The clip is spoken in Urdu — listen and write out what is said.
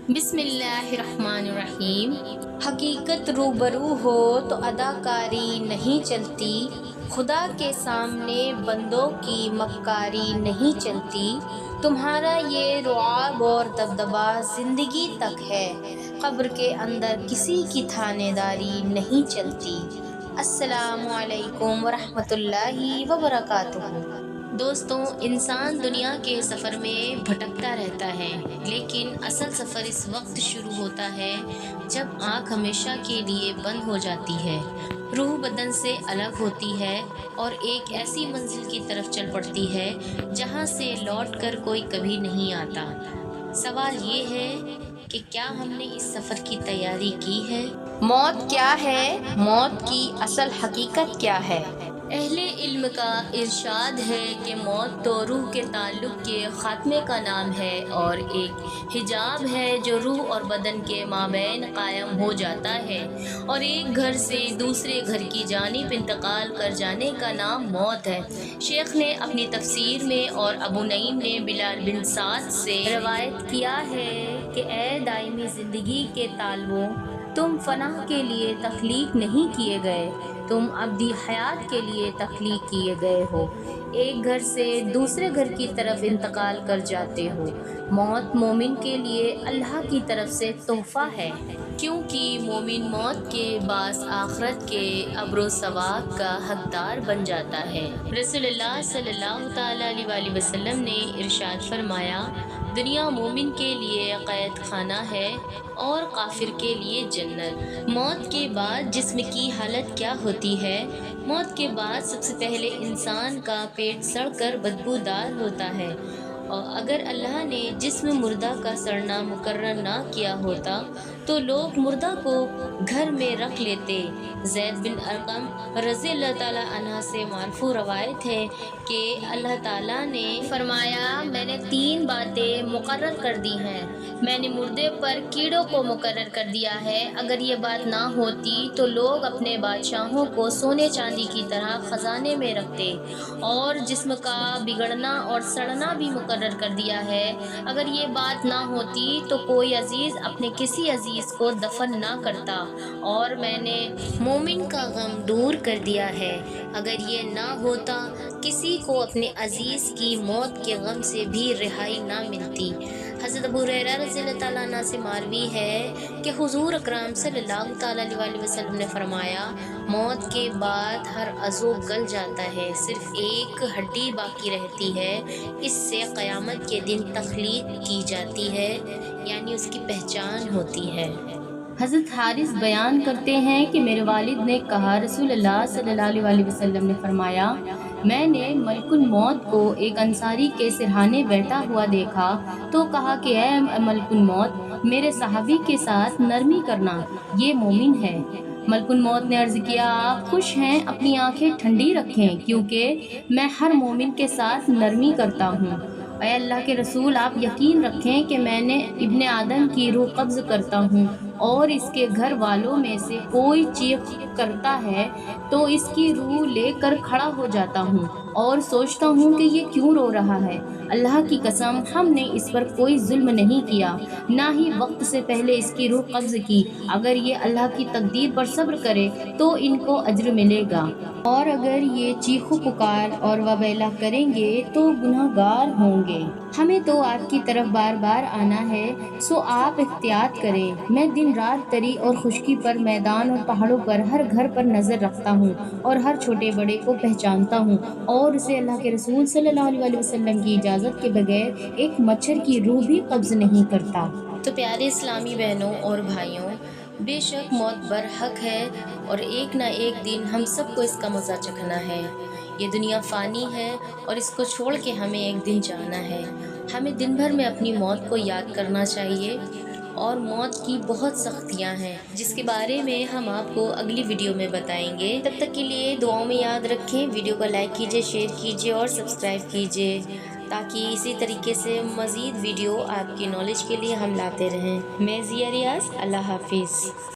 بسم اللہ الرحمن الرحیم۔ حقیقت روبرو ہو تو اداکاری نہیں چلتی، خدا کے سامنے بندوں کی مکاری نہیں چلتی۔ تمہارا یہ رعب اور دبدبہ زندگی تک ہے، قبر کے اندر کسی کی تھانے داری نہیں چلتی۔ السلام علیکم ورحمۃ اللہ وبرکاتہ۔ دوستوں، انسان دنیا کے سفر میں بھٹکتا رہتا ہے، لیکن اصل سفر اس وقت شروع ہوتا ہے جب آنکھ ہمیشہ کے لیے بند ہو جاتی ہے، روح بدن سے الگ ہوتی ہے اور ایک ایسی منزل کی طرف چل پڑتی ہے جہاں سے لوٹ کر کوئی کبھی نہیں آتا۔ سوال یہ ہے کہ کیا ہم نے اس سفر کی تیاری کی ہے؟ موت کیا ہے؟ موت کی اصل حقیقت کیا ہے؟ اہل علم کا ارشاد ہے کہ موت تو روح کے تعلق کے خاتمے کا نام ہے اور ایک حجاب ہے جو روح اور بدن کے مابین قائم ہو جاتا ہے، اور ایک گھر سے دوسرے گھر کی جانب انتقال کر جانے کا نام موت ہے۔ شیخ نے اپنی تفسیر میں اور ابو نعیم نے بلال بن سعد سے روایت کیا ہے کہ اے دائمی زندگی کے طالبوں، تم فنا کے لیے تخلیق نہیں کیے گئے، تم ابدی حیات کے لیے تخلیق کیے گئے ہو، ایک گھر سے دوسرے گھر کی طرف انتقال کر جاتے ہو۔ موت مومن کے لیے اللہ کی طرف سے تحفہ ہے، کیونکہ مومن موت کے باعث آخرت کے اجر و ثواب کا حقدار بن جاتا ہے۔ رسول اللہ صلی اللہ تعالیٰ علیہ وآلہ وسلم نے ارشاد فرمایا، دنیا مومن کے لیے قید خانہ ہے اور کافر کے لیے جنت۔ موت کے بعد جسم کی حالت کیا ہوتی ہے؟ موت کے بعد سب سے پہلے انسان کا پیٹ سڑ کر بدبودار ہوتا ہے، اور اگر اللہ نے جسم مردہ کا سڑنا مقرر نہ کیا ہوتا تو لوگ مردہ کو گھر میں رکھ لیتے۔ زید بن ارقم رضی اللہ تعالیٰ عنہ سے مرفوع روایت ہے کہ اللہ تعالیٰ نے فرمایا، میں نے 3 باتیں مقرر کر دی ہیں۔ میں نے مردے پر کیڑوں کو مقرر کر دیا ہے، اگر یہ بات نہ ہوتی تو لوگ اپنے بادشاہوں کو سونے چاندی کی طرح خزانے میں رکھتے، اور جسم کا بگڑنا اور سڑنا بھی مقرر کر دیا ہے، اگر یہ بات نہ ہوتی تو کوئی عزیز اپنے کسی عزیز کو دفن نہ کرتا، اور میں نے مومن کا غم دور کر دیا ہے، اگر یہ نہ ہوتا کسی کو اپنے عزیز کی موت کے غم سے بھی رہائی نہ ملتی۔ حضرت ابو ہریرہ رضی اللہ تعالیٰ عنہ سے مروی ہے کہ حضور اکرم صلی اللہ تعالیٰ علیہ وآلہ وسلم نے فرمایا، موت کے بعد ہر عضو گل جاتا ہے، صرف ایک ہڈی باقی رہتی ہے، اس سے قیامت کے دن تخلیق کی جاتی ہے، یعنی اس کی پہچان ہوتی ہے۔ حضرت حارث بیان کرتے ہیں کہ میرے والد نے کہا، رسول اللہ صلی اللہ علیہ وسلم نے فرمایا، میں نے ملک الموت کو ایک انصاری کے سرہانے بیٹھا ہوا دیکھا تو کہا کہ اے ملک الموت، میرے صحابی کے ساتھ نرمی کرنا، یہ مومن ہے۔ ملک الموت نے عرض کیا، آپ خوش ہیں؟ اپنی آنکھیں ٹھنڈی رکھیں، کیونکہ میں ہر مومن کے ساتھ نرمی کرتا ہوں۔ اے اللہ کے رسول، آپ یقین رکھیں کہ میں نے ابن آدم کی روح قبض کرتا ہوں، اور اس کے گھر والوں میں سے کوئی چیخ کرتا ہے تو اس کی روح لے کر کھڑا ہو جاتا ہوں اور سوچتا ہوں کہ یہ کیوں رو رہا ہے۔ اللہ کی قسم، ہم نے اس پر کوئی ظلم نہیں کیا، نہ ہی وقت سے پہلے اس کی روح قبض کی۔ اگر یہ اللہ کی تقدیر پر صبر کرے تو ان کو اجر ملے گا، اور اگر یہ چیخو پکار اور وبیلہ کریں گے تو گنہگار ہوں گے۔ ہمیں تو آپ کی طرف بار بار آنا ہے، سو آپ احتیاط کریں۔ میں دن رات تری اور خشکی پر، میدان اور پہاڑوں پر، ہر گھر پر نظر رکھتا ہوں اور ہر چھوٹے بڑے کو پہچانتا ہوں، اور اسے اللہ کے رسول صلی اللہ علیہ وسلم کی اجازت کے بغیر ایک مچھر کی روح بھی قبض نہیں کرتا۔ تو پیارے اسلامی بہنوں اور بھائیوں، بے شک موت برحق ہے، اور ایک نہ ایک دن ہم سب کو اس کا مزہ چکھنا ہے۔ یہ دنیا فانی ہے اور اس کو چھوڑ کے ہمیں ایک دن جانا ہے۔ ہمیں دن بھر میں اپنی موت کو یاد کرنا چاہیے، اور موت کی بہت سختیاں ہیں جس کے بارے میں ہم آپ کو اگلی ویڈیو میں بتائیں گے۔ تب تک کے لیے دعاؤں میں یاد رکھیں، ویڈیو کو لائک کیجیے، شیئر کیجیے اور سبسکرائب کیجیے، تاکہ اسی طریقے سے مزید ویڈیو آپ کی نالج کے لیے ہم لاتے رہیں۔ میں ضیا ریاض، اللہ حافظ۔